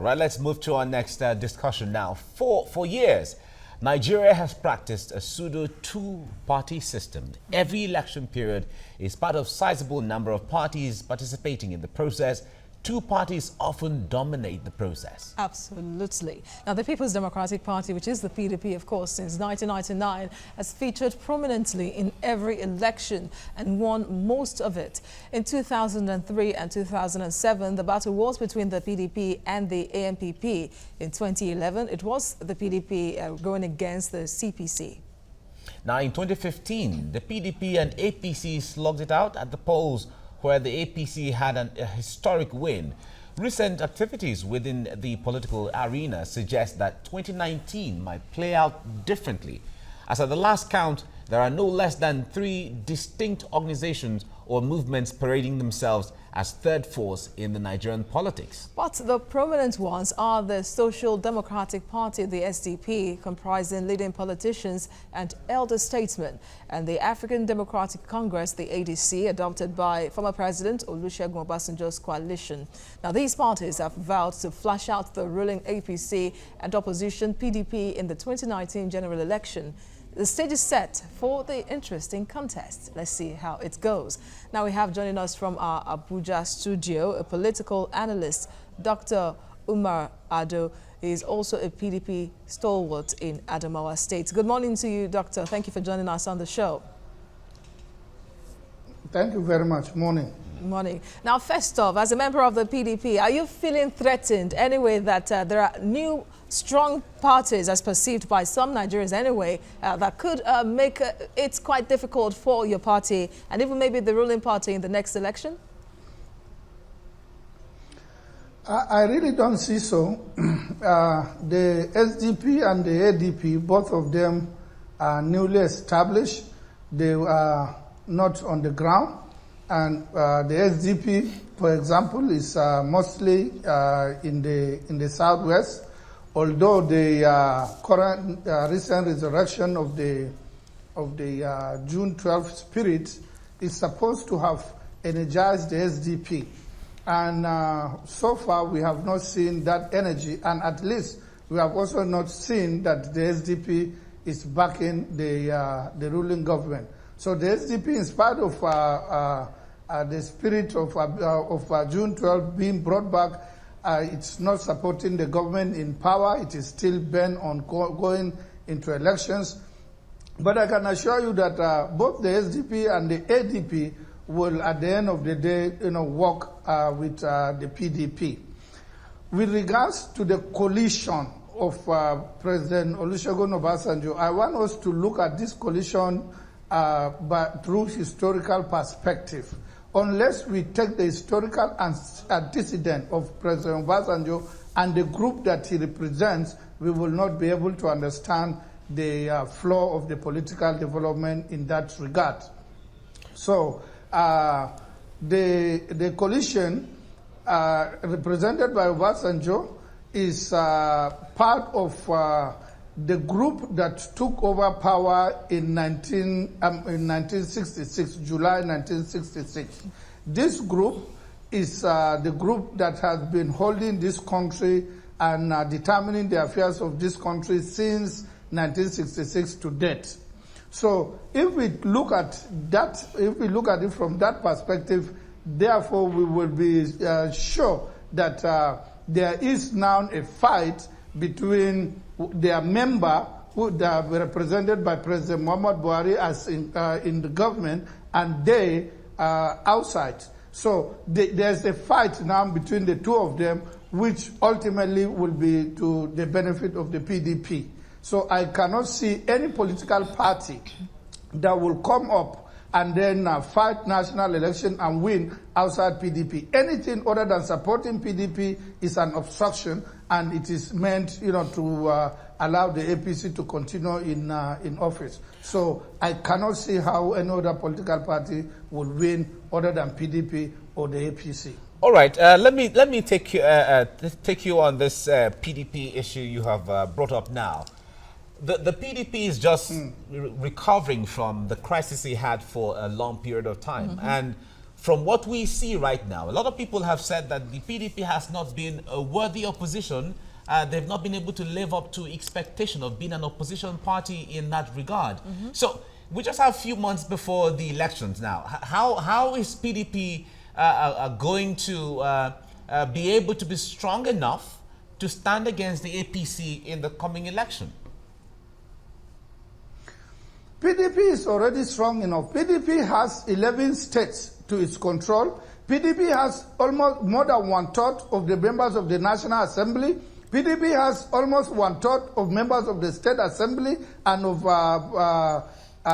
right, let's move to our next discussion now. For years, Nigeria has practiced a pseudo two-party system. Every election period is part of a sizable number of parties participating in the process. Two parties often dominate the process. Absolutely. Now, the People's Democratic Party, which is the PDP, of course, since 1999, has featured prominently in every election and won most of it. In 2003 and 2007, the battle was between the PDP and the ANPP. In 2011, it was the PDP going against the CPC. Now, in 2015, the PDP and APC slugged it out at the polls, where the APC had a historic win. Recent activities within the political arena suggest that 2019 might play out differently. As at the last count, there are no less than 3 distinct organizations or movements parading themselves as third force in the Nigerian politics. But the prominent ones are the Social Democratic Party, the SDP, comprising leading politicians and elder statesmen, and the African Democratic Congress, the ADC, adopted by former President Olusegun Obasanjo's coalition. Now, these parties have vowed to flush out the ruling APC and opposition PDP in the 2019 general election. The stage is set for the interesting contest. Let's see how it goes. Now we have joining us from our Abuja studio a political analyst, Dr. Umar Ado. He is also a PDP stalwart in Adamawa State. Good morning to you, Doctor. Thank you for joining us on the show. Thank you very much. Morning. Morning. Now, first off, as a member of the PDP, are you feeling threatened anyway that there are new strong parties, as perceived by some Nigerians anyway, that could make it quite difficult for your party and even maybe the ruling party in the next election? I really don't see so. The SDP and the ADP, both of them are newly established. They are not on the ground. And the SDP, for example, is mostly in the southwest, although the current recent resurrection of the June 12th spirit is supposed to have energized the SDP. And so far we have not seen that energy, and at least we have also not seen that the SDP is backing the ruling government. So the SDP, in spite of the spirit of June 12 being brought back, it's not supporting the government in power. It is still bent on going into elections. But I can assure you that both the SDP and the ADP will, at the end of the day, work with the PDP. With regards to the coalition of President Olusegun Obasanjo, I want us to look at this coalition but through historical perspective. Unless we take the historical antecedent of President Obasanjo and the group that he represents, we will not be able to understand the flow of the political development in that regard. So the coalition represented by Obasanjo is part of the group that took over power in 1966, July 1966. This group is the group that has been holding this country and determining the affairs of this country since 1966 to date. So if we look at that, if we look at it from that perspective, therefore we will be sure that there is now a fight between their member, who are represented by President Muhammad Buhari as in the government, and they outside. So there's a fight now between the two of them, which ultimately will be to the benefit of the PDP. So I cannot see any political party that will come up and then fight national election and win outside PDP. Anything other than supporting PDP is an obstruction, and it is meant, to allow the APC to continue in office. So I cannot see how any other political party will win other than PDP or the APC. All right, let me take you on this PDP issue you have brought up now. The PDP is just recovering from the crisis he had for a long period of time, and from what we see right now, a lot of people have said that the PDP has not been a worthy opposition. They've not been able to live up to expectation of being an opposition party in that regard. So we just have a few months before the elections now. How is PDP going to be able to be strong enough to stand against the APC in the coming election? PDP is already strong enough. PDP has 11 states to its control. PDP has almost more than 1/3 of the members of the National Assembly. PDP has almost 1/3 of members of the State Assembly and of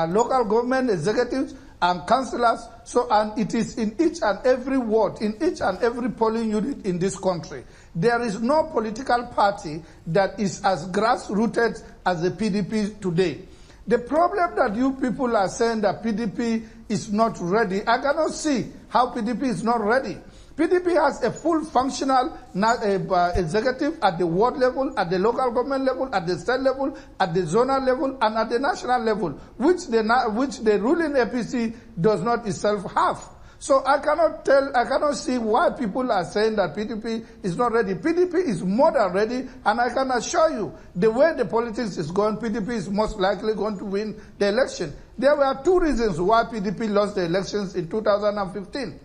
local government executives and councillors. So, and it is in each and every ward, in each and every polling unit in this country. There is no political party that is as grassrooted as the PDP today. The problem that you people are saying that PDP is not ready, I cannot see how PDP is not ready. PDP has a full functional executive at the ward level, at the local government level, at the state level, at the zonal level, and at the national level, which the ruling APC does not itself have. So I cannot see why people are saying that PDP is not ready. PDP is more than ready, and I can assure you, the way the politics is going, PDP is most likely going to win the election. There were two reasons why PDP lost the elections in 2015.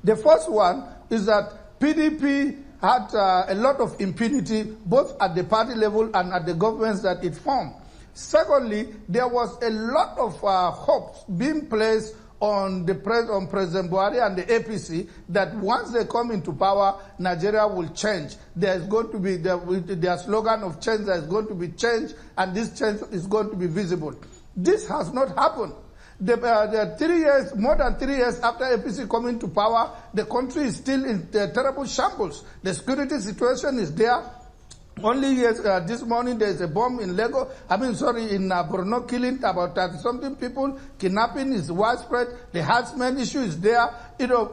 The first one is that PDP had a lot of impunity, both at the party level and at the governments that it formed. Secondly, there was a lot of hopes being placed on President Buhari and the APC that once they come into power, Nigeria will change. There's going to be their slogan of change. There's going to be change, and this change is going to be visible. This has not happened. The 3 years, more than 3 years after APC coming to power, the country is still in terrible shambles. The security situation is there. Only this morning there is a bomb in in Borno, killing about 30-something people. Kidnapping is widespread. The harassment issue is there.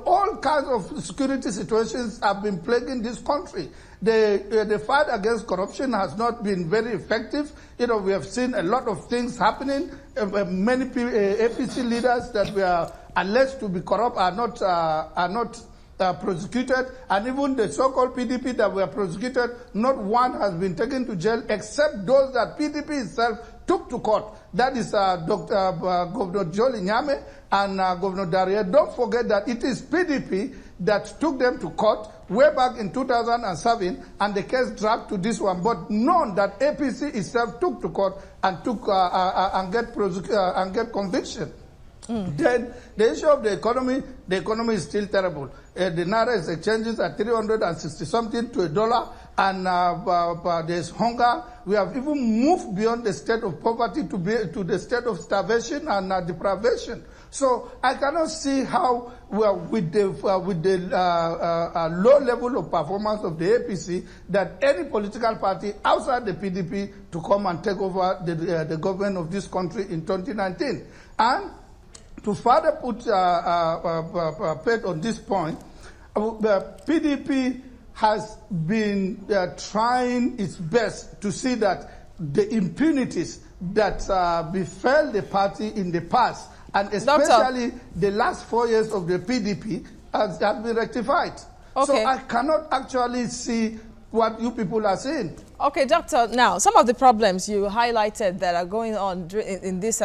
All kinds of security situations have been plaguing this country. The fight against corruption has not been very effective. We have seen a lot of things happening. Many APC leaders that were alleged to be corrupt are not prosecuted, and even the so-called PDP that were prosecuted, not one has been taken to jail except those that PDP itself took to court. That is Governor Joel Inyame and Governor Daria. Don't forget that it is PDP that took them to court way back in 2007, and the case dragged to this one. But none that APC itself took to court and get conviction. Then the issue of the economy is still terrible. The Naira exchanges at 360 something to $1, and there's hunger. We have even moved beyond the state of poverty to the state of starvation and deprivation. So I cannot see how, with the low level of performance of the APC, that any political party outside the PDP to come and take over the government of this country in 2019. And to further put paid on this point, the PDP has been trying its best to see that the impunities that befell the party in the past, and especially the last 4 years of the PDP, has been rectified. Okay. So I cannot actually see what you people are saying. Okay, Doctor, now, some of the problems you highlighted that are going on in this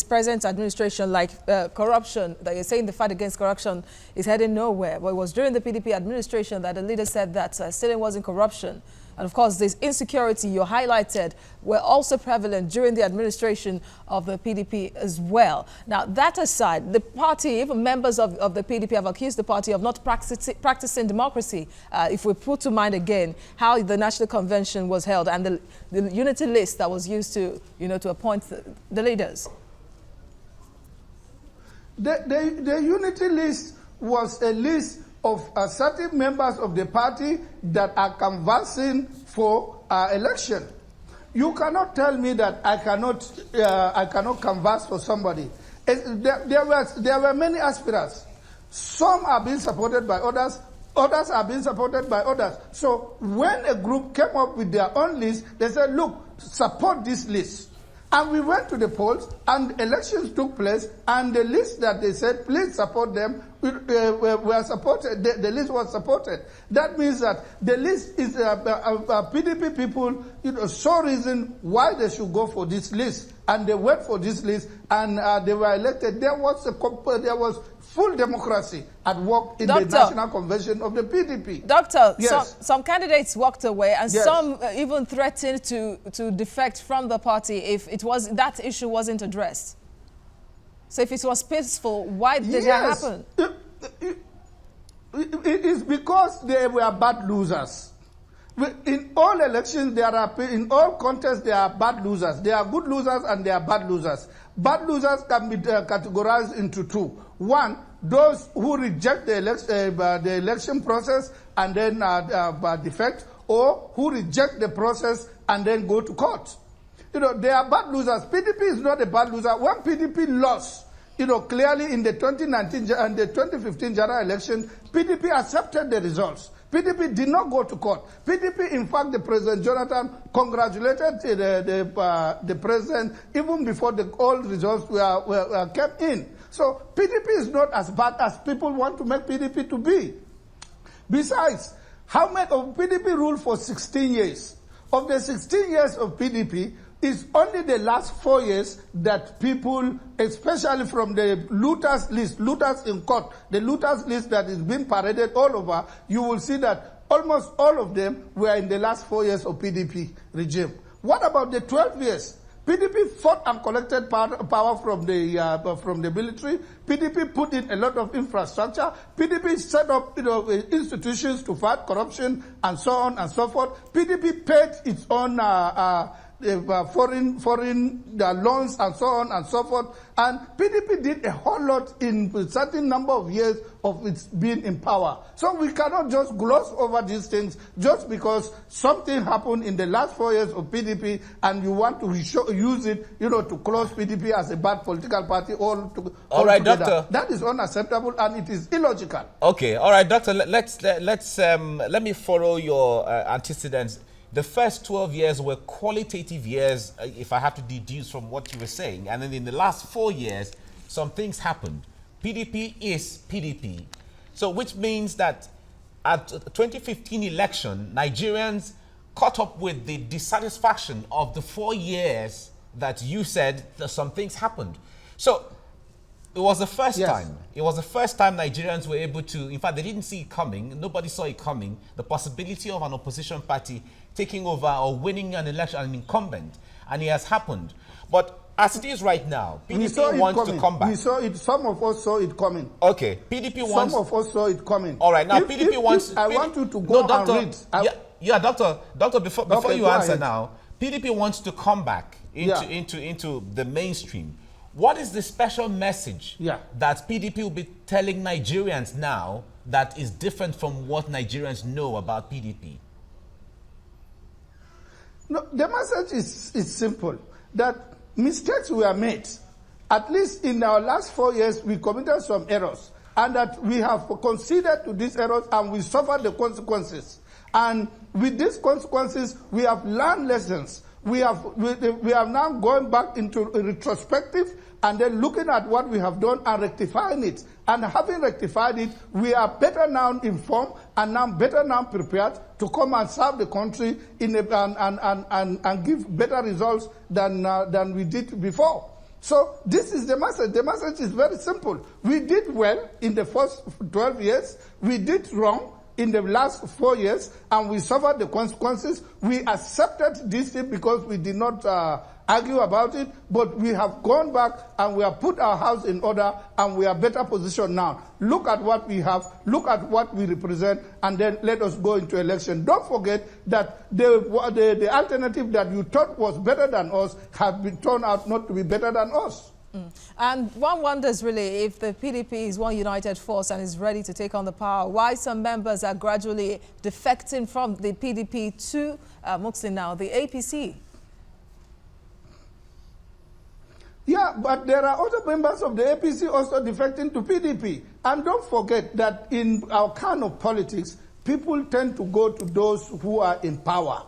present administration, like corruption, that you're saying the fight against corruption is heading nowhere. Well, it was during the PDP administration that the leader said that stealing wasn't corruption. And of course, this insecurity you highlighted were also prevalent during the administration of the PDP as well. Now, that aside, the party, even members of the PDP have accused the party of not practicing democracy. If we put to mind again how the National Convention was held and the unity list that was used to, to appoint the leaders. The unity list was a list of certain members of the party that are canvassing for election. You cannot tell me that I cannot canvass for somebody. There were many aspirants. Some are being supported by others. Others are being supported by others. So when a group came up with their own list, they said, look, support this list. And we went to the polls, and elections took place, and the list that they said, please support them, were supported. The list was supported. That means that the list is PDP people, saw reason why they should go for this list, and they went for this list, and they were elected. There was full democracy at work in the National Convention of the PDP. Doctor, yes. some candidates walked away, and yes. some even threatened to defect from the party if that issue wasn't addressed. So if it was peaceful, why did that happen? It is because they were bad losers. In all elections, in all contests, there are bad losers. There are good losers and there are bad losers. Bad losers can be categorized into two. One, those who reject the election process and then defect, or who reject the process and then go to court. They are bad losers. PDP is not a bad loser. When PDP lost, clearly in the 2019 and the 2015 general election, PDP accepted the results. PDP did not go to court. PDP, in fact, the President Jonathan congratulated the president even before all results came in. So PDP is not as bad as people want to make PDP to be. Besides, how many of PDP ruled for 16 years? Of the 16 years of PDP, it's only the last 4 years that people, especially from the looters list, looters in court, the looters list that is being paraded all over, you will see that almost all of them were in the last 4 years of PDP regime. What about the 12 years? PDP fought and collected power from the military. PDP put in a lot of infrastructure. PDP set up institutions to fight corruption and so on and so forth. PDP paid its own foreign loans and so on and so forth. And PDP did a whole lot in a certain number of years of its being in power. So we cannot just gloss over these things just because something happened in the last 4 years of PDP and you want to use it, to close PDP as a bad political party all right, together. Doctor. That is unacceptable and it is illogical. Okay, all right, Doctor. Let me follow your antecedents. The first 12 years were qualitative years, if I have to deduce from what you were saying. And then in the last 4 years, some things happened. PDP is PDP. So which means that at the 2015 election, Nigerians caught up with the dissatisfaction of the 4 years that you said that some things happened. So it was the first time. It was the first time Nigerians were able to, in fact, they didn't see it coming. Nobody saw it coming. The possibility of an opposition party taking over or winning an election, an incumbent. And it has happened. But as it is right now, PDP wants to come back. We saw it. Some of us saw it coming. Okay. PDP wants... Some of us saw it coming. All right. Now, PDP wants... I want you to go and read. Doctor, before you answer now, PDP wants to come back into the mainstream. What is the special message that PDP will be telling Nigerians now that is different from what Nigerians know about PDP? No, the message is simple, that mistakes were made. At least in our last 4 years, we committed some errors, and that we have conceded to these errors and we suffered the consequences. And with these consequences, we have learned lessons. We have now gone back into a retrospective and then looking at what we have done and rectifying it. And having rectified it, we are better now informed and now better now prepared to come and serve the country and give better results than we did before. So this is the message. The message is very simple. We did well in the first 12 years. We did wrong in the last 4 years, and we suffered the consequences. We accepted this thing because we did not argue about it, but we have gone back and we have put our house in order and we are better positioned now. Look at what we have, look at what we represent, and then let us go into election. Don't forget that the alternative that you thought was better than us have been turned out not to be better than us. And one wonders really if the PDP is one united force and is ready to take on the power, why some members are gradually defecting from the PDP to, mostly now, the APC. Yeah, but there are other members of the APC also defecting to PDP. And don't forget that in our kind of politics, people tend to go to those who are in power.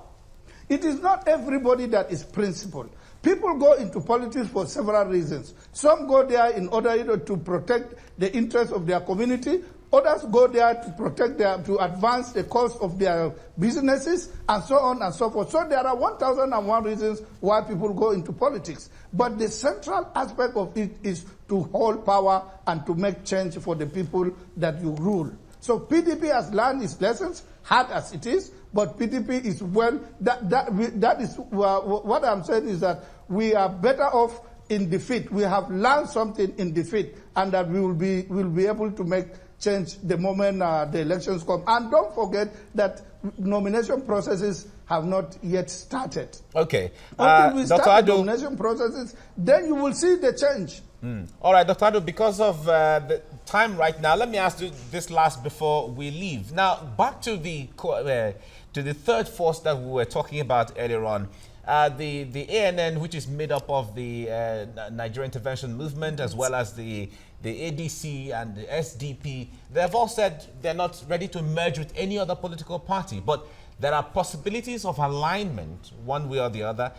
It is not everybody that is principled. People go into politics for several reasons. Some go there in order to protect the interests of their community. Others go there to protect to advance the cause of their businesses, and so on and so forth. So there are 1,001 reasons why people go into politics. But the central aspect of it is to hold power and to make change for the people that you rule. So PDP has learned its lessons, hard as it is, but PDP is well. That is what I'm saying is that we are better off in defeat. We have learned something in defeat, and that we will be able to make change the moment the elections come. And don't forget that nomination processes have not yet started. Okay. Until we Dr. start the Ado, nomination processes, then you will see the change. All right, Dr. Ado, because of the time right now, let me ask you this last before we leave. Now, back to the third force that we were talking about earlier on. The ANN, which is made up of the Nigerian Intervention Movement, as well as the ADC and the SDP, they have all said they're not ready to merge with any other political party, but there are possibilities of alignment one way or the other.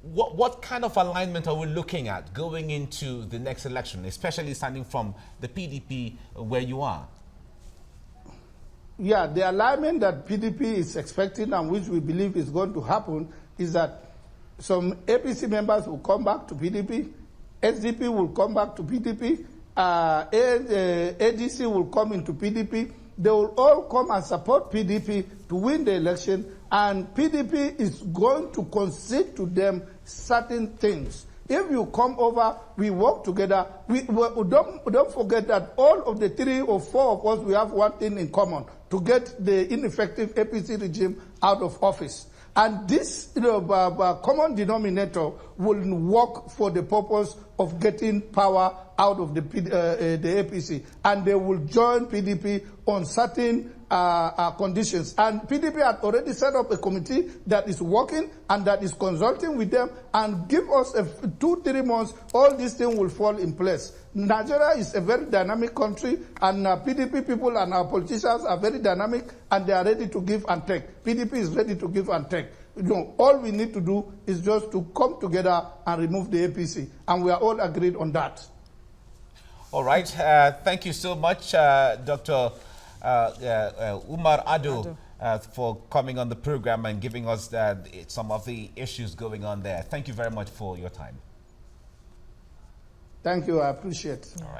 What kind of alignment are we looking at going into the next election, especially starting from the PDP where you are? Yeah, the alignment that PDP is expecting and which we believe is going to happen is that some APC members will come back to PDP, SDP will come back to PDP, ADC will come into PDP. They will all come and support PDP to win the election, and PDP is going to concede to them certain things. If you come over, we work together. We don't forget that all of the 3 or 4 of us, we have one thing in common: to get the ineffective APC regime out of office. And this common denominator will work for the purpose of getting power out of the APC. And they will join PDP on certain conditions. And PDP had already set up a committee that is working and that is consulting with them, and give us 2-3 months, all these things will fall in place. Nigeria is a very dynamic country, and PDP people and our politicians are very dynamic, and they are ready to give and take. PDP is ready to give and take. All we need to do is just to come together and remove the APC, and we are all agreed on that. All right. Thank you so much, Dr. Umar Ado, for coming on the program and giving us some of the issues going on there. Thank you very much for your time. Thank you. I appreciate it. All right.